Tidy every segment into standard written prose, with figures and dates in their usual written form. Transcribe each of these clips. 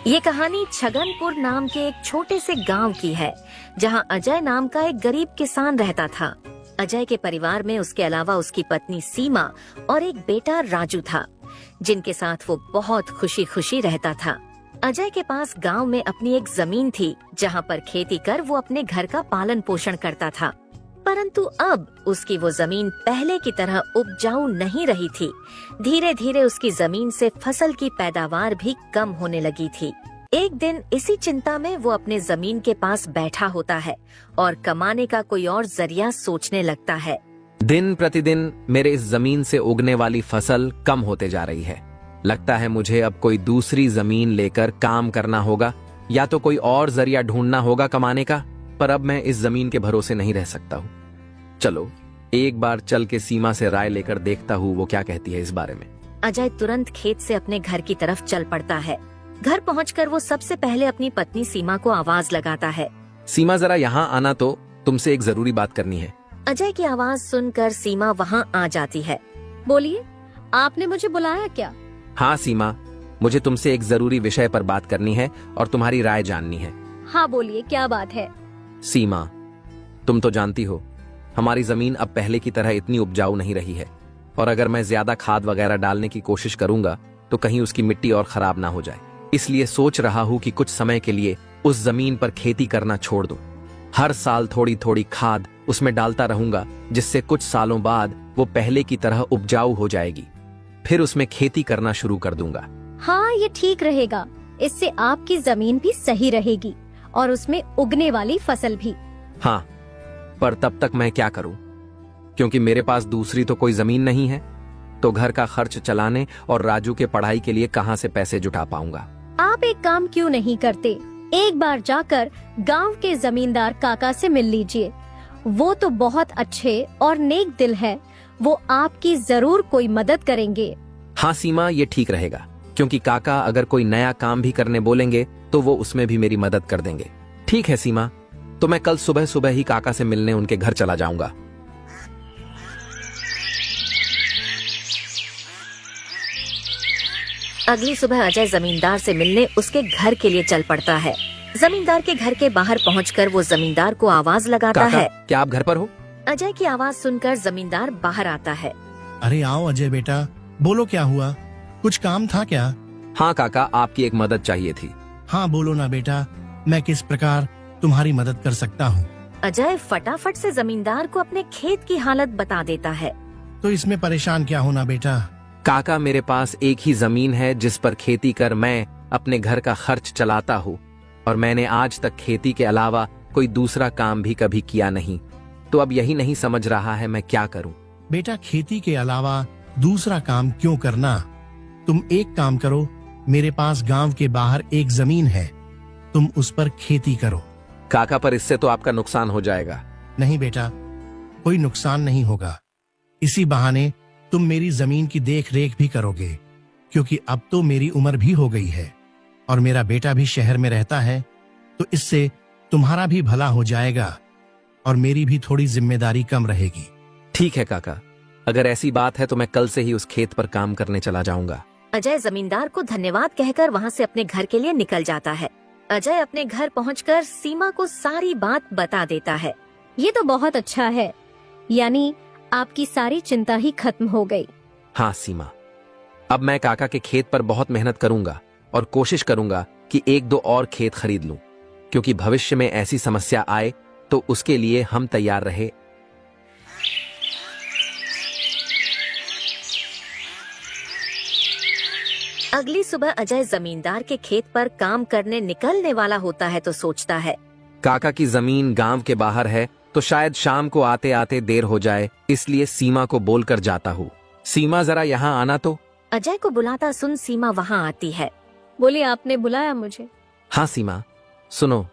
ये कहानी छगनपुर नाम के एक छोटे से गांव की है, जहां अजय नाम का एक गरीब किसान रहता था। अजय के परिवार में उसके अलावा उसकी पत्नी सीमा और एक बेटा राजू था, जिनके साथ वो बहुत खुशी खुशी रहता था। अजय के पास गांव में अपनी एक जमीन थी, जहां पर खेती कर वो अपने घर का पालन पोषण करता था। परंतु अब उसकी वो जमीन पहले की तरह उपजाऊ नहीं रही थी। धीरे धीरे उसकी जमीन से फसल की पैदावार भी कम होने लगी थी। एक दिन इसी चिंता में वो अपने जमीन के पास बैठा होता है और कमाने का कोई और जरिया सोचने लगता है। दिन प्रतिदिन मेरे इस जमीन से उगने वाली फसल कम होते जा रही है। लगता है मुझे अब कोई दूसरी जमीन लेकर काम करना होगा, या तो कोई और जरिया ढूंढना होगा कमाने का। पर अब मैं इस जमीन के भरोसे नहीं रह सकता हूँ। चलो एक बार चल के सीमा से राय लेकर देखता हूँ वो क्या कहती है इस बारे में। अजय तुरंत खेत से अपने घर की तरफ चल पड़ता है। घर पहुंचकर वो सबसे पहले अपनी पत्नी सीमा को आवाज लगाता है। सीमा जरा यहाँ आना, तो तुमसे एक जरूरी बात करनी है। अजय की आवाज सुनकर सीमा वहाँ आ जाती है। बोलिए, आपने मुझे बुलाया क्या? हाँ सीमा, मुझे तुमसे एक जरूरी विषय पर बात करनी है और तुम्हारी राय जाननी है। हाँ बोलिए, क्या बात है? सीमा, तुम तो जानती हो हमारी जमीन अब पहले की तरह इतनी उपजाऊ नहीं रही है, और अगर मैं ज्यादा खाद वगैरह डालने की कोशिश करूंगा तो कहीं उसकी मिट्टी और खराब ना हो जाए। इसलिए सोच रहा हूँ कि कुछ समय के लिए उस जमीन पर खेती करना छोड़ दूं। हर साल थोड़ी थोड़ी खाद उसमें डालता रहूंगा, जिससे कुछ सालों बाद वो पहले की तरह उपजाऊ हो जाएगी। फिर उसमें खेती करना शुरू कर दूंगा। हाँ, ये ठीक रहेगा। इससे आपकी जमीन भी सही रहेगी और उसमें उगने वाली फसल भी। हाँ, पर तब तक मैं क्या करूं? क्योंकि मेरे पास दूसरी तो कोई जमीन नहीं है, तो घर का खर्च चलाने और राजू के पढ़ाई के लिए कहां से पैसे जुटा पाऊंगा? आप एक काम क्यों नहीं करते, एक बार जाकर गांव के जमींदार काका से मिल लीजिए। वो तो बहुत अच्छे और नेक दिल है, वो आपकी जरूर कोई मदद करेंगे। हाँ सीमा, ये ठीक रहेगा, क्योंकि काका अगर कोई नया काम भी करने बोलेंगे तो वो उसमें भी मेरी मदद कर देंगे। ठीक है सीमा, तो मैं कल सुबह सुबह ही काका से मिलने उनके घर चला जाऊंगा। अगली सुबह अजय जमींदार से मिलने उसके घर के लिए चल पड़ता है। जमींदार के घर के बाहर पहुंचकर वो जमींदार को आवाज लगाता काका, है। क्या आप घर पर हो? अजय की आवाज सुनकर जमींदार बाहर आता है। अरे आओ अजय बेटा, बोलो क्या हुआ, कुछ काम था क्या? हाँ काका, आपकी एक मदद चाहिए थी। हाँ बोलो ना बेटा, मैं किस प्रकार तुम्हारी मदद कर सकता हूँ? अजय फटाफट से जमींदार को अपने खेत की हालत बता देता है। तो इसमें परेशान क्या होना बेटा? काका, मेरे पास एक ही जमीन है जिस पर खेती कर मैं अपने घर का खर्च चलाता हूँ, और मैंने आज तक खेती के अलावा कोई दूसरा काम भी कभी किया नहीं। तो अब यही नहीं समझ रहा है मैं क्या करूँ। बेटा, खेती के अलावा दूसरा काम क्यों करना? तुम एक काम करो, मेरे पास गांव के बाहर एक जमीन है, तुम उस पर खेती करो। काका, पर इससे तो आपका नुकसान हो जाएगा। नहीं बेटा, कोई नुकसान नहीं होगा। इसी बहाने तुम मेरी जमीन की देख रेख भी करोगे, क्योंकि अब तो मेरी उम्र भी हो गई है और मेरा बेटा भी शहर में रहता है, तो इससे तुम्हारा भी भला हो जाएगा और मेरी भी थोड़ी जिम्मेदारी कम रहेगी। ठीक है काका, अगर ऐसी बात है तो मैं कल से ही उस खेत पर काम करने चला जाऊंगा। अजय जमींदार को धन्यवाद कहकर वहाँ से अपने घर के लिए निकल जाता है। अजय अपने घर पहुंचकर सीमा को सारी बात बता देता है। ये तो बहुत अच्छा है, यानी आपकी सारी चिंता ही खत्म हो गई। हाँ सीमा, अब मैं काका के खेत पर बहुत मेहनत करूंगा और कोशिश करूंगा कि एक दो और खेत खरीद लूं, क्योंकि भविष्य में ऐसी समस्या आए तो उसके लिए हम तैयार रहे। अगली सुबह अजय जमींदार के खेत पर काम करने निकलने वाला होता है तो सोचता है, काका की जमीन गांव के बाहर है, तो शायद शाम को आते आते देर हो जाए, इसलिए सीमा को बोलकर जाता हूँ। सीमा, जरा यहाँ आना तो। अजय को बुलाता सुन सीमा वहाँ आती है। बोलिए, आपने बुलाया मुझे? हाँ सीमा, सुनो,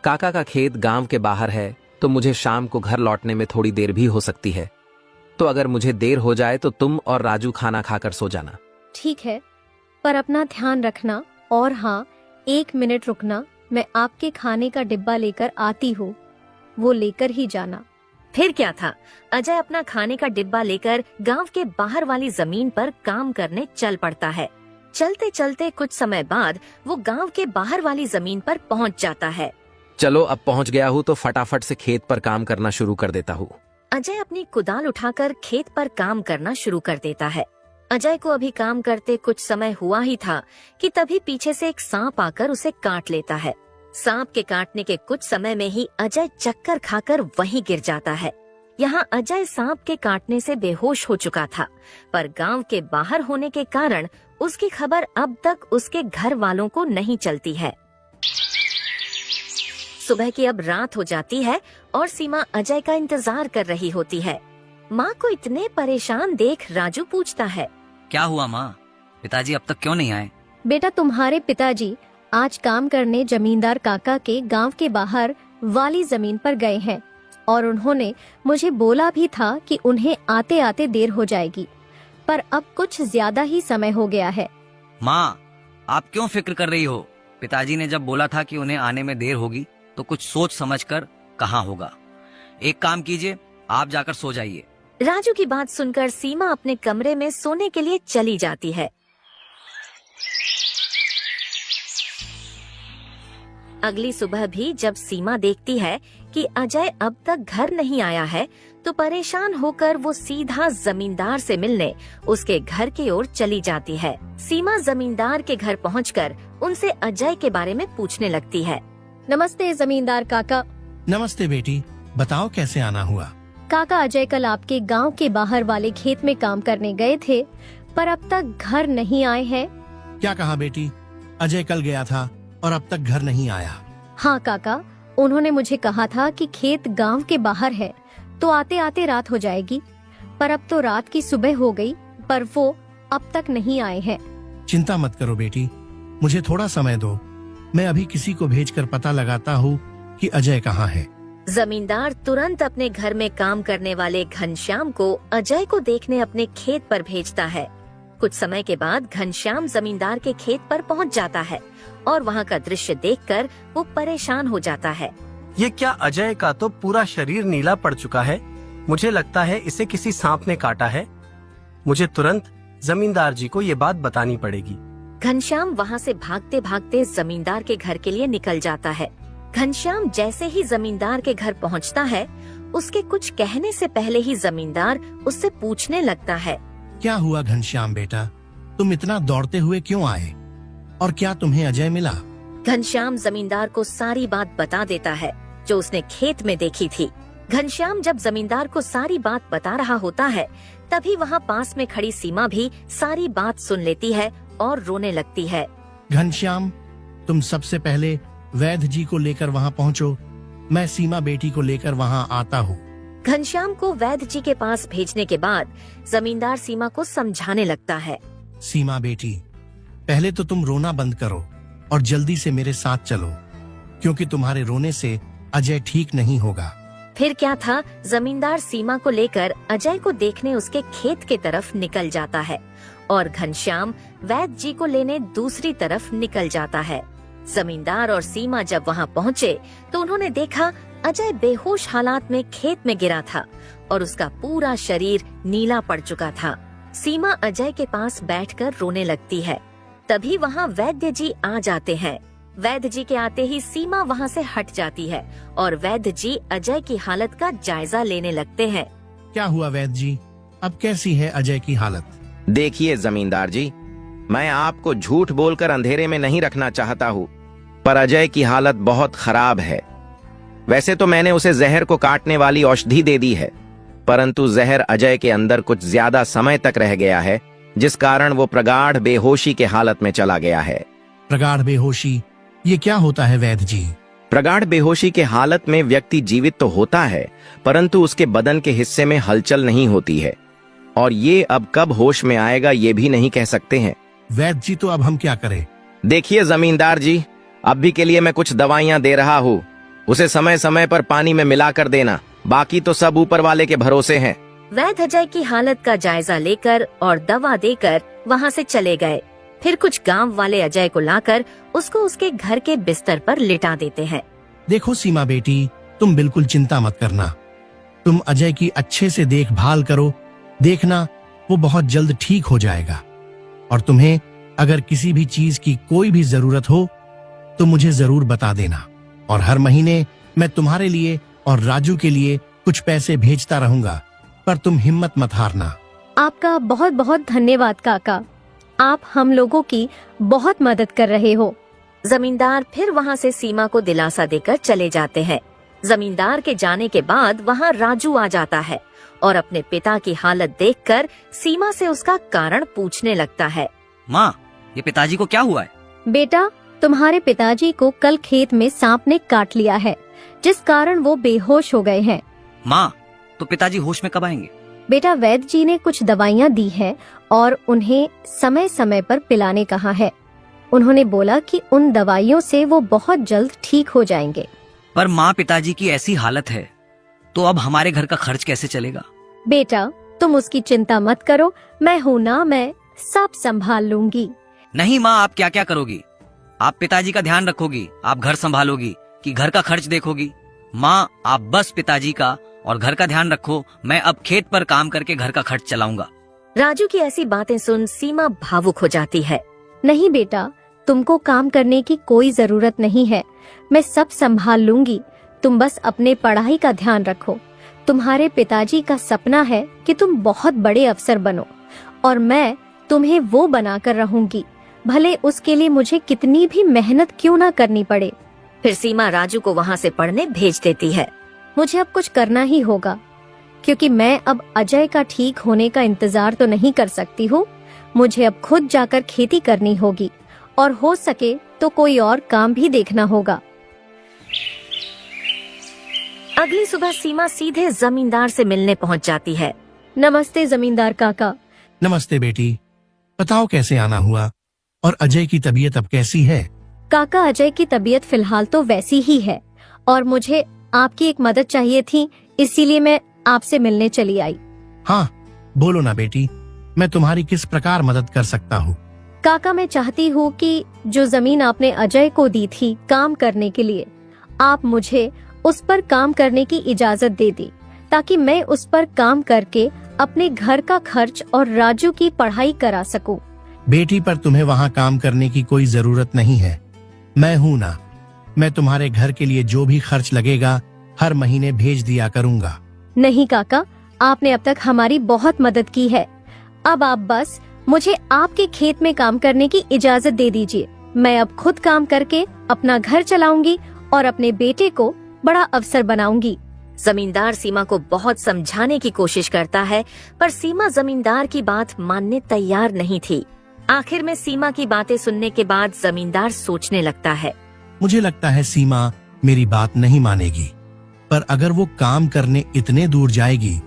काका का खेत गांव के बाहर है, तो मुझे शाम को घर लौटने में थोड़ी देर भी हो सकती है। तो अगर मुझे देर हो जाए तो तुम और राजू खाना खाकर सो जाना। ठीक है, पर अपना ध्यान रखना। और हाँ, 1 मिनट रुकना, मैं आपके खाने का डिब्बा लेकर आती हूँ, वो लेकर ही जाना। फिर क्या था, अजय अपना खाने का डिब्बा लेकर गांव के बाहर वाली जमीन पर काम करने चल पड़ता है। चलते चलते कुछ समय बाद वो गांव के बाहर वाली जमीन पर पहुंच जाता है। चलो अब पहुंच गया हूँ तो फटाफट से खेत पर काम करना शुरू कर देता हूँ। अजय अपनी कुदाल उठाकर खेत पर काम करना शुरू कर देता है। अजय को अभी काम करते कुछ समय हुआ ही था कि तभी पीछे से एक सांप आकर उसे काट लेता है। सांप के काटने के कुछ समय में ही अजय चक्कर खाकर वहीं गिर जाता है। यहाँ अजय सांप के काटने से बेहोश हो चुका था, पर गांव के बाहर होने के कारण उसकी खबर अब तक उसके घर वालों को नहीं चलती है। सुबह की अब रात हो जाती है और सीमा अजय का इंतजार कर रही होती है। माँ को इतने परेशान देख राजू पूछता है, क्या हुआ माँ, पिताजी अब तक क्यों नहीं आए? बेटा, तुम्हारे पिताजी आज काम करने जमींदार काका के गांव के बाहर वाली जमीन पर गए हैं और उन्होंने मुझे बोला भी था कि उन्हें आते आते देर हो जाएगी, पर अब कुछ ज्यादा ही समय हो गया है। माँ, आप क्यों फिक्र कर रही हो? पिताजी ने जब बोला था कि उन्हें आने में देर होगी तो कुछ सोच समझ कर कहाँ होगा। एक काम कीजिए, आप जाकर सो जाइए। राजू की बात सुनकर सीमा अपने कमरे में सोने के लिए चली जाती है। अगली सुबह भी जब सीमा देखती है कि अजय अब तक घर नहीं आया है, तो परेशान होकर वो सीधा जमींदार से मिलने उसके घर की ओर चली जाती है। सीमा जमींदार के घर पहुंचकर उनसे अजय के बारे में पूछने लगती है। नमस्ते जमींदार काका। नमस्ते बेटी, बताओ कैसे आना हुआ? काका, अजय कल आपके गांव के बाहर वाले खेत में काम करने गए थे, पर अब तक घर नहीं आए हैं। क्या कहा बेटी? अजय कल गया था और अब तक घर नहीं आया? हाँ काका, उन्होंने मुझे कहा था कि खेत गांव के बाहर है तो आते आते रात हो जाएगी, पर अब तो रात की सुबह हो गई, पर वो अब तक नहीं आए हैं। चिंता मत करो बेटी, मुझे थोड़ा समय दो, मैं अभी किसी को भेजकर पता लगाता हूँ कि अजय कहाँ है। जमींदार तुरंत अपने घर में काम करने वाले घनश्याम को अजय को देखने अपने खेत पर भेजता है। कुछ समय के बाद घनश्याम जमींदार के खेत पर पहुंच जाता है और वहां का दृश्य देखकर वो परेशान हो जाता है। ये क्या, अजय का तो पूरा शरीर नीला पड़ चुका है। मुझे लगता है इसे किसी सांप ने काटा है। मुझे तुरंत जमींदार जी को ये बात बतानी पड़ेगी। घनश्याम वहां से भागते भागते जमींदार के घर के लिए निकल जाता है। घनश्याम जैसे ही जमींदार के घर पहुंचता है, उसके कुछ कहने से पहले ही जमींदार उससे पूछने लगता है, क्या हुआ घनश्याम बेटा, तुम इतना दौड़ते हुए क्यों आए और क्या तुम्हें अजय मिला? घनश्याम जमींदार को सारी बात बता देता है जो उसने खेत में देखी थी। घनश्याम जब जमींदार को सारी बात बता रहा होता है, तभी वहाँ पास में खड़ी सीमा भी सारी बात सुन लेती है और रोने लगती है। घनश्याम, तुम सबसे पहले वैद्य जी को लेकर वहाँ पहुँचो, मैं सीमा बेटी को लेकर वहाँ आता हूँ। घनश्याम को वैद्य जी के पास भेजने के बाद जमींदार सीमा को समझाने लगता है। सीमा बेटी, पहले तो तुम रोना बंद करो और जल्दी से मेरे साथ चलो, क्योंकि तुम्हारे रोने से अजय ठीक नहीं होगा। फिर क्या था, जमींदार सीमा को लेकर अजय को देखने उसके खेत के तरफ निकल जाता है और घनश्याम वैद्य जी को लेने दूसरी तरफ निकल जाता है। जमींदार और सीमा जब वहां पहुंचे तो उन्होंने देखा अजय बेहोश हालात में खेत में गिरा था और उसका पूरा शरीर नीला पड़ चुका था। सीमा अजय के पास बैठकर रोने लगती है। तभी वहां वैद्य जी आ जाते हैं। वैद्य जी के आते ही सीमा वहां से हट जाती है और वैद्य जी अजय की हालत का जायजा लेने लगते हैं। क्या हुआ वैद्य जी, अब कैसी है अजय की हालत? देखिए जमींदार जी, मैं आपको झूठ बोलकर अंधेरे में नहीं रखना चाहता हूँ, पर अजय की हालत बहुत खराब है। वैसे तो मैंने उसे जहर को काटने वाली औषधि दे दी है, परंतु जहर अजय के अंदर कुछ ज्यादा समय तक रह गया है, जिस कारण वो प्रगाढ़ बेहोशी के हालत में चला गया है। प्रगाढ़ बेहोशी, ये क्या होता है वैद्य जी? प्रगाढ़ बेहोशी के हालत में व्यक्ति जीवित तो होता है, परंतु उसके बदन के हिस्से में हलचल नहीं होती है, और ये अब कब होश में आएगा ये भी नहीं कह सकते हैं। वैद्य जी, तो अब हम क्या करें? देखिए जमींदार जी, अभी के लिए मैं कुछ दवाइयां दे रहा हूँ, उसे समय समय पर पानी में मिला कर देना, बाकी तो सब ऊपर वाले के भरोसे हैं। वैद्य अजय की हालत का जायजा लेकर और दवा देकर वहां से चले गए। फिर कुछ गांव वाले अजय को लाकर उसको उसके घर के बिस्तर पर लिटा देते हैं। देखो सीमा बेटी, तुम बिल्कुल चिंता मत करना, तुम अजय की अच्छे से देखभाल करो, देखना वो बहुत जल्द ठीक हो जाएगा और तुम्हें अगर किसी भी चीज की कोई भी जरूरत हो तो मुझे जरूर बता देना, और हर महीने मैं तुम्हारे लिए और राजू के लिए कुछ पैसे भेजता रहूंगा, पर तुम हिम्मत मत हारना। आपका बहुत बहुत धन्यवाद काका, आप हम लोगों की बहुत मदद कर रहे हो। जमींदार फिर वहाँ से सीमा को दिलासा देकर चले जाते हैं। जमींदार के जाने के बाद वहाँ राजू आ जाता है और अपने पिता की हालत देखकर सीमा से उसका कारण पूछने लगता है। माँ, ये पिताजी को क्या हुआ है? बेटा, तुम्हारे पिताजी को कल खेत में सांप ने काट लिया है, जिस कारण वो बेहोश हो गए हैं। माँ, तो पिताजी होश में कब आएंगे? बेटा, वैद्य जी ने कुछ दवाइयाँ दी हैं और उन्हें समय समय पर पिलाने कहा है। उन्होंने बोला कि उन दवाइयों से वो बहुत जल्द ठीक हो जाएंगे। पर माँ, पिताजी की ऐसी हालत है तो अब हमारे घर का खर्च कैसे चलेगा? बेटा, तुम उसकी चिंता मत करो, मैं हूँ ना, मैं सब संभाल लूंगी। नहीं माँ, आप क्या क्या करोगी? आप पिताजी का ध्यान रखोगी, आप घर संभालोगी कि घर का खर्च देखोगी? माँ, आप बस पिताजी का और घर का ध्यान रखो, मैं अब खेत पर काम करके घर का खर्च चलाऊंगा। राजू की ऐसी बातें सुन सीमा भावुक हो जाती है। नहीं बेटा, तुमको काम करने की कोई जरूरत नहीं है, मैं सब संभाल लूंगी। तुम बस अपने पढ़ाई का ध्यान रखो। तुम्हारे पिताजी का सपना है कि तुम बहुत बड़े अफसर बनो, और मैं तुम्हें वो बनाकर रहूंगी, भले उसके लिए मुझे कितनी भी मेहनत क्यों ना करनी पड़े। फिर सीमा राजू को वहाँ से पढ़ने भेज देती है। मुझे अब कुछ करना ही होगा, क्योंकि मैं अब अजय का ठीक होने का इंतजार तो नहीं कर सकती हूँ। मुझे अब खुद जाकर खेती करनी होगी, और हो सके तो कोई और काम भी देखना होगा। अगली सुबह सीमा सीधे जमींदार से मिलने पहुँच जाती है। नमस्ते जमींदार काका। नमस्ते बेटी, बताओ कैसे आना हुआ, और अजय की तबीयत अब कैसी है? काका, अजय की तबीयत फिलहाल तो वैसी ही है, और मुझे आपकी एक मदद चाहिए थी, इसीलिए मैं आपसे मिलने चली आई। हाँ, बोलो ना बेटी, मैं तुम्हारी किस प्रकार मदद कर सकता हूँ? काका, मैं चाहती हूँ कि जो जमीन आपने अजय को दी थी काम करने के लिए, आप मुझे उस पर काम करने की इजाजत दे दी, ताकि मैं उस पर काम करके अपने घर का खर्च और राजू की पढ़ाई करा सकूं। बेटी, पर तुम्हें वहाँ काम करने की कोई जरूरत नहीं है, मैं हूँ ना। मैं तुम्हारे घर के लिए जो भी खर्च लगेगा हर महीने भेज दिया करूँगा। नहीं काका, आपने अब तक हमारी बहुत मदद की है। अब आप बस मुझे आपके खेत में काम करने की इजाजत दे दीजिए। मैं अब खुद काम करके अपना घर चलाऊंगी और अपने बेटे को बड़ा अफसर बनाऊंगी। जमींदार सीमा को बहुत समझाने की कोशिश करता है, पर सीमा जमींदार की बात मानने तैयार नहीं थी। आखिर में सीमा की बातें सुनने के बाद जमींदार सोचने लगता है। मुझे लगता है सीमा मेरी बात नहीं मानेगी, पर अगर वो काम करने इतने दूर जाएगी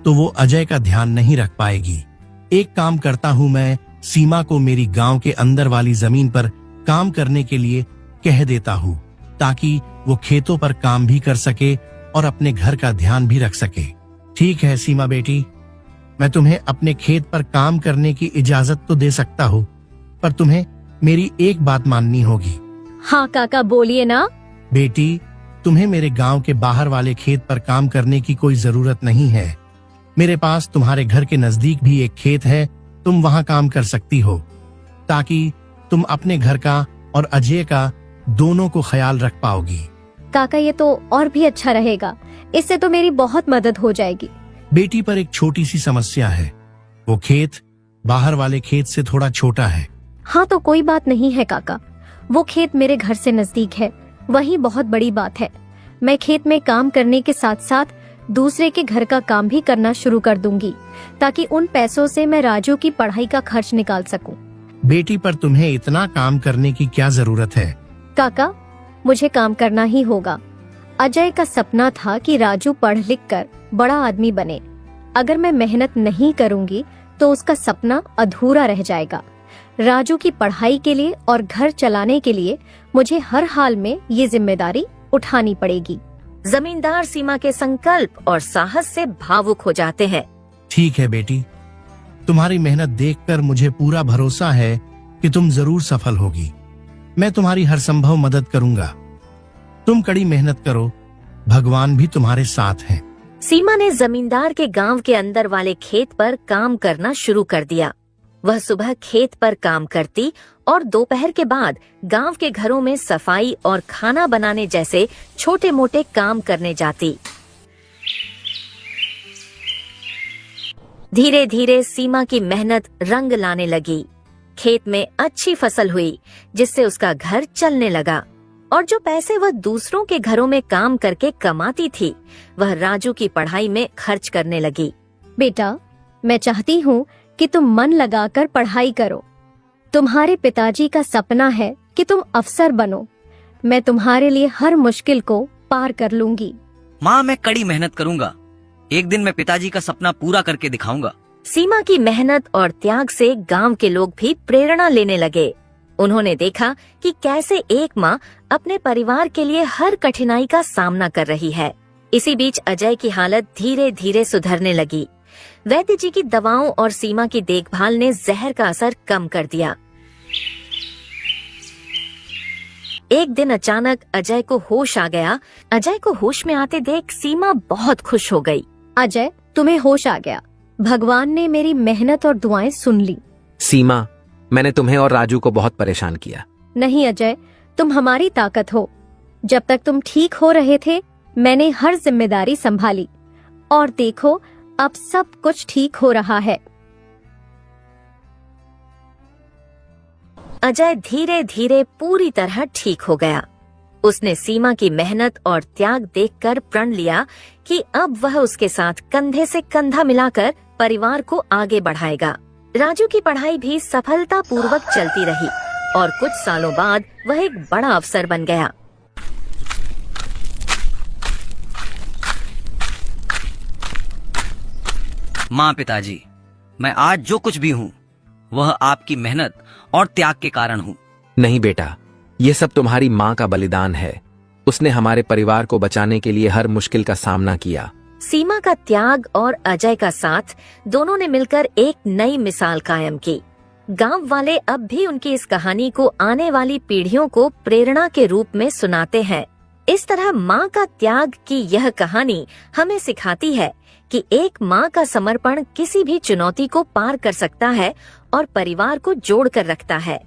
तो वो अजय का ध्यान नहीं रख पाएगी। एक काम करता हूँ, मैं सीमा को मेरी गांव के अंदर वाली जमीन पर काम करने के लिए कह देता हूँ, ताकि वो खेतों पर काम भी कर सके और अपने घर का ध्यान भी रख सके। ठीक है सीमा बेटी, मैं तुम्हें अपने खेत पर काम करने की इजाजत तो दे सकता हूँ, पर तुम्हें मेरी एक बात माननी होगी। हाँ काका, बोलिए ना। बेटी, तुम्हें मेरे गांव के बाहर वाले खेत पर काम करने की कोई जरूरत नहीं है। मेरे पास तुम्हारे घर के नजदीक भी एक खेत है, तुम वहां काम कर सकती हो, ताकि तुम अपने घर का और अजय का दोनों को ख्याल रख पाओगी। काका, ये तो और भी अच्छा रहेगा, इससे तो मेरी बहुत मदद हो जाएगी। बेटी, पर एक छोटी सी समस्या है, वो खेत बाहर वाले खेत से थोड़ा छोटा है। हाँ तो कोई बात नहीं है काका, वो खेत मेरे घर से नजदीक है, वही बहुत बड़ी बात है। मैं खेत में काम करने के साथ साथ दूसरे के घर का काम भी करना शुरू कर दूंगी, ताकि उन पैसों से मैं राजू की पढ़ाई का खर्च निकाल सकूं। बेटी, पर तुम्हें इतना काम करने की क्या जरूरत है? काका, मुझे काम करना ही होगा। अजय का सपना था कि राजू पढ़ लिख कर बड़ा आदमी बने। अगर मैं मेहनत नहीं करूंगी तो उसका सपना अधूरा रह जाएगा। राजू की पढ़ाई के लिए और घर चलाने के लिए मुझे हर हाल में ये जिम्मेदारी उठानी पड़ेगी। जमींदार सीमा के संकल्प और साहस से भावुक हो जाते हैं। ठीक है बेटी, तुम्हारी मेहनत देखकर मुझे पूरा भरोसा है कि तुम जरूर सफल होगी। मैं तुम्हारी हर संभव मदद करूंगा। तुम कड़ी मेहनत करो, भगवान भी तुम्हारे साथ हैं। सीमा ने जमींदार के गांव के अंदर वाले खेत पर काम करना शुरू कर दिया। वह सुबह खेत पर काम करती और दोपहर के बाद गांव के घरों में सफाई और खाना बनाने जैसे छोटे मोटे काम करने जाती। धीरे धीरे सीमा की मेहनत रंग लाने लगी। खेत में अच्छी फसल हुई, जिससे उसका घर चलने लगा और जो पैसे वह दूसरों के घरों में काम करके कमाती थी, वह राजू की पढ़ाई में खर्च करने लगी। बेटा, मैं चाहती हूँ कि तुम मन लगाकर पढ़ाई करो। तुम्हारे पिताजी का सपना है कि तुम अफसर बनो। मैं तुम्हारे लिए हर मुश्किल को पार कर लूंगी। माँ, मैं कड़ी मेहनत करूंगा। एक दिन मैं पिताजी का सपना पूरा करके दिखाऊंगा। सीमा की मेहनत और त्याग से गांव के लोग भी प्रेरणा लेने लगे। उन्होंने देखा कि कैसे एक माँ अपने परिवार के लिए हर कठिनाई का सामना कर रही है। इसी बीच अजय की हालत धीरे धीरे सुधरने लगी। वैद्य जी की दवाओं और सीमा की देखभाल ने जहर का असर कम कर दिया। एक दिन अचानक अजय को होश आ गया। अजय को होश में आते देख सीमा बहुत खुश हो गई। अजय, तुम्हें होश आ गया। भगवान ने मेरी मेहनत और दुआएं सुन ली। सीमा, मैंने तुम्हें और राजू को बहुत परेशान किया। नहीं अजय, तुम हमारी ताकत हो। जब तक तुम ठीक हो रहे थे, मैंने हर जिम्मेदारी संभाली और देखो, अब सब कुछ ठीक हो रहा है। अजय धीरे धीरे पूरी तरह ठीक हो गया। उसने सीमा की मेहनत और त्याग देखकर प्रण लिया कि अब वह उसके साथ कंधे से कंधा मिलाकर परिवार को आगे बढ़ाएगा। राजू की पढ़ाई भी सफलतापूर्वक चलती रही और कुछ सालों बाद वह एक बड़ा अफसर बन गया। माँ, पिताजी, मैं आज जो कुछ भी हूँ वह आपकी मेहनत और त्याग के कारण हूँ। नहीं बेटा, ये सब तुम्हारी माँ का बलिदान है। उसने हमारे परिवार को बचाने के लिए हर मुश्किल का सामना किया। सीमा का त्याग और अजय का साथ, दोनों ने मिलकर एक नई मिसाल कायम की। गांव वाले अब भी उनकी इस कहानी को आने वाली पीढ़ियों को प्रेरणा के रूप में सुनाते हैं। इस तरह माँ का त्याग की यह कहानी हमें सिखाती है कि एक माँ का समर्पण किसी भी चुनौती को पार कर सकता है और परिवार को जोड़ कर रखता है।